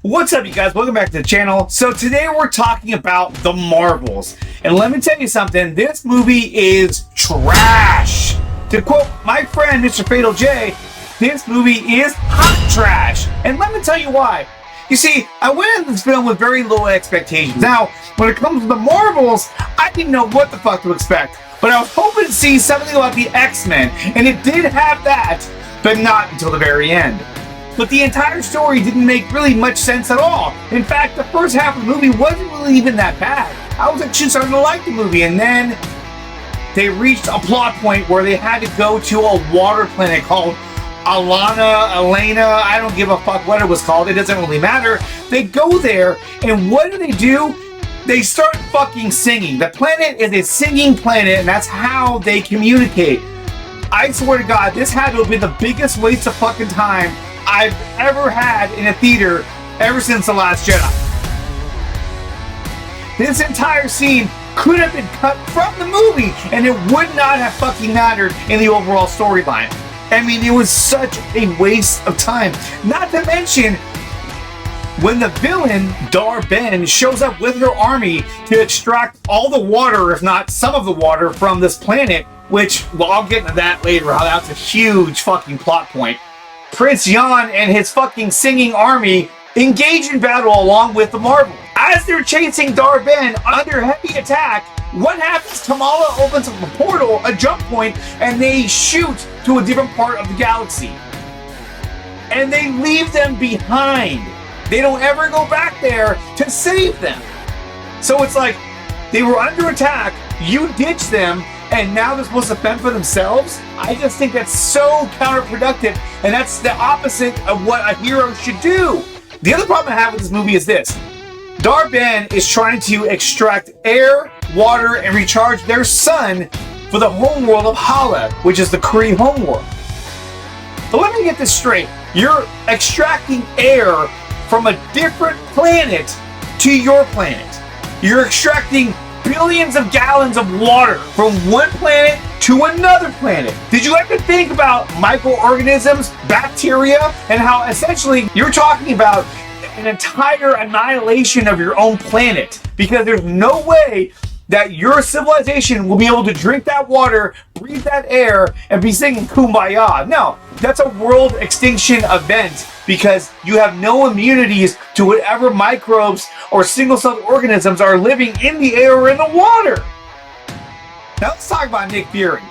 What's up, you guys? Welcome back to the channel. So today we're talking about the Marvels. And let me tell you something, this movie is trash. To quote my friend, Mr. Fatal J, this movie is hot trash. And let me tell you why. You see, I went into this film with very low expectations. Now, when it comes to the Marvels, I didn't know what the fuck to expect. But I was hoping to see something about the X-Men, and it did have that, but not until the very end. But the entire story didn't make really much sense at all. In fact, the first half of the movie wasn't really even that bad. I was actually starting to like the movie, and then they reached a plot point where they had to go to a water planet called Elena, I don't give a fuck what it was called, it doesn't really matter. They go there, and what do? They start fucking singing. The planet is a singing planet, and that's how they communicate. I swear to God, this had to have been the biggest waste of fucking time I've ever had in a theater ever since The Last Jedi. This entire scene could have been cut from the movie, and it would not have fucking mattered in the overall storyline. I mean, it was such a waste of time. Not to mention, when the villain, Dar-Benn, shows up with her army to extract all the water, if not some of the water, from this planet, which, well, I'll get into that later, how that's a huge fucking plot point. Prince Yan and his fucking singing army engage in battle along with the Marvel. As they're chasing Dar-Benn under heavy attack, what happens? Kamala opens up a portal, a jump point, and they shoot to a different part of the galaxy. And they leave them behind. They don't ever go back there to save them. So it's like, they were under attack, you ditched them, and now they're supposed to fend for themselves? I just think that's so counterproductive, and that's the opposite of what a hero should do. The other problem I have with this movie is this. Dar-Benn is trying to extract air, water, and recharge their sun for the homeworld of Hala, which is the Kree homeworld. But let me get this straight. You're extracting air from a different planet to your planet. You're extracting billions of gallons of water from one planet to another planet. Did you ever think about microorganisms, bacteria, and how essentially you're talking about an entire annihilation of your own planet? Because there's no way that your civilization will be able to drink that water, breathe that air, and be singing Kumbaya. No, that's a world extinction event because you have no immunities to whatever microbes or single-celled organisms are living in the air or in the water. Now let's talk about Nick Fury.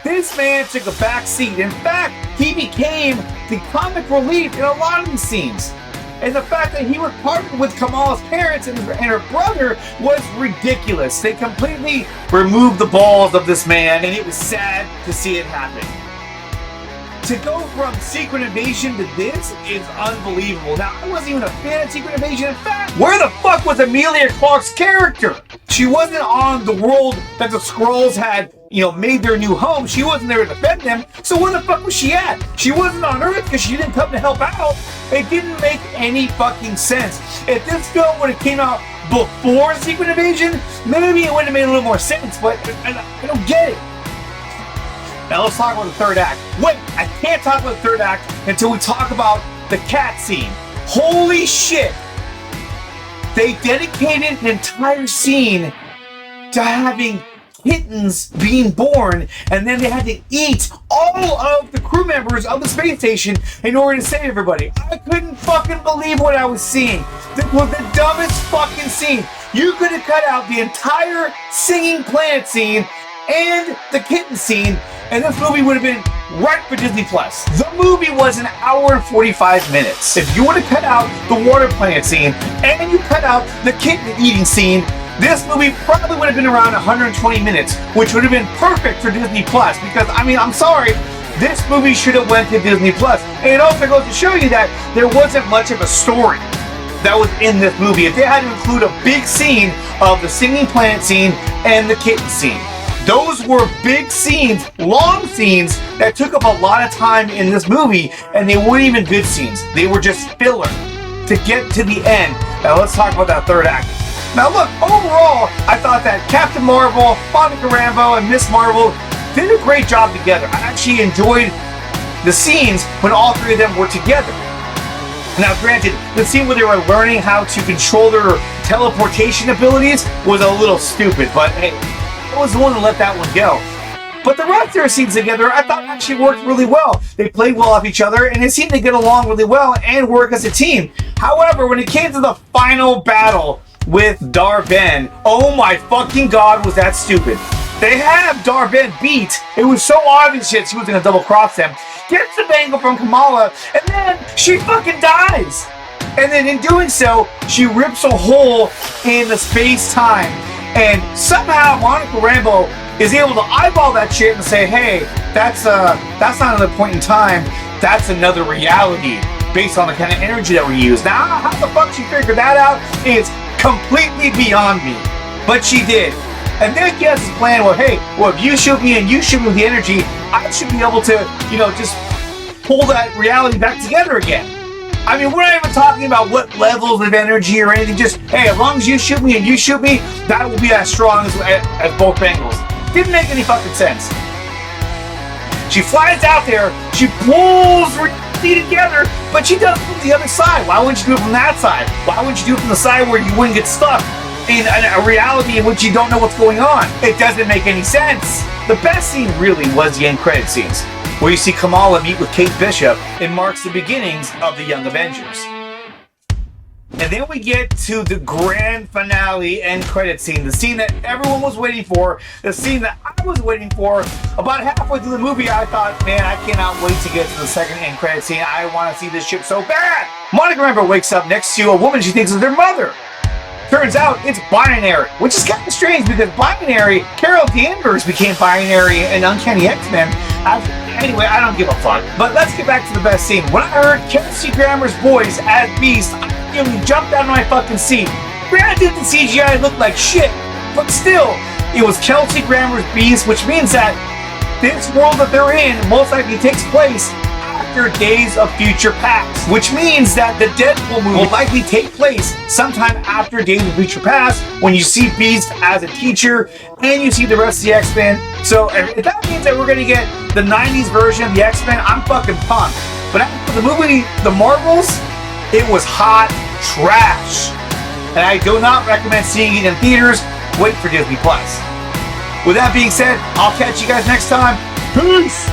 This man took a back seat. In fact, he became the comic relief in a lot of these scenes. And the fact that he was partnered with Kamala's parents and her brother was ridiculous. They completely removed the balls of this man, and it was sad to see it happen. To go from Secret Invasion to this is unbelievable. Now, I wasn't even a fan of Secret Invasion. In fact, where the fuck was Emilia Clarke's character? She wasn't on the world that the Skrulls had, made their new home. She wasn't there to defend them. So where the fuck was she at? She wasn't on Earth because she didn't come to help out. It didn't make any fucking sense. If this film would have came out before Secret Invasion, maybe it would have made a little more sense, but I don't get it. Now let's talk about the third act. Wait, I can't talk about the third act until we talk about the cat scene. Holy shit! They dedicated an entire scene to having kittens being born, and then they had to eat all of the crew members of the space station in order to save everybody. I couldn't fucking believe what I was seeing. This was the dumbest fucking scene. You could have cut out the entire singing planet scene and the kitten scene, and this movie would have been right for Disney+. The movie was an hour and 45 minutes. If you would have cut out the water planet scene and you cut out the kitten eating scene, this movie probably would have been around 120 minutes, which would have been perfect for Disney+. Because, I'm sorry, this movie should have went to Disney+. And it also goes to show you that there wasn't much of a story that was in this movie. If they had to include a big scene of the singing planet scene and the kitten scene. Those were big scenes, long scenes, that took up a lot of time in this movie, and they weren't even good scenes. They were just filler to get to the end. Now let's talk about that third act. Now look, overall, I thought that Captain Marvel, Monica Rambeau, and Miss Marvel did a great job together. I actually enjoyed the scenes when all three of them were together. Now, granted, the scene where they were learning how to control their teleportation abilities was a little stupid, but hey, I was the one to let that one go. But the rest of their scenes together, I thought actually worked really well. They played well off each other, and they seemed to get along really well and work as a team. However, when it came to the final battle with Dar-Benn, oh my fucking god, was that stupid. They have Dar-Benn beat. It was so obvious that she was going to double cross them. Gets the bangle from Kamala, and then she fucking dies. And then in doing so, she rips a hole in the space-time. And somehow Monica Rambeau is able to eyeball that shit and say, hey, that's not another point in time, that's another reality based on the kind of energy that we use. Now, how the fuck she figured that out is completely beyond me. But she did. And then she has this plan where, hey, well, if you shoot me and you shoot me with the energy, I should be able to, just pull that reality back together again. I mean, we're not even talking about what levels of energy or anything, just, hey, as long as you shoot me and you shoot me, that will be as strong as both bangles. Didn't make any fucking sense. She flies out there, she pulls reality together, but she does it from the other side. Why wouldn't you do it from that side? Why wouldn't you do it from the side where you wouldn't get stuck in a reality in which you don't know what's going on? It doesn't make any sense. The best scene really was the end credit scenes, where you see Kamala meet with Kate Bishop and marks the beginnings of the Young Avengers. And then we get to the grand finale end credit scene, the scene that everyone was waiting for, the scene that I was waiting for. About halfway through the movie, I thought, man, I cannot wait to get to the second end credit scene. I want to see this ship so bad. Monica Rambeau wakes up next to a woman she thinks is their mother. Turns out it's Binary, which is kind of strange because Binary, Carol Danvers became Binary in Uncanny X-Men. Anyway, I don't give a fuck. But let's get back to the best scene. When I heard Kelsey Grammer's voice as Beast, I immediately jumped out of my fucking seat. Granted, the CGI looked like shit, but still, it was Kelsey Grammer's Beast, which means that this world that they're in most likely takes place after Days of Future Past, which means that the Deadpool movie will likely take place sometime after Days of Future Past, when you see Beast as a teacher and you see the rest of the X-Men. So if that means that we're going to get the 90s version of the X-Men, I'm fucking pumped. But after the movie The Marvels, it was hot trash. And I do not recommend seeing it in theaters. Wait for Disney Plus. With that being said, I'll catch you guys next time. Peace!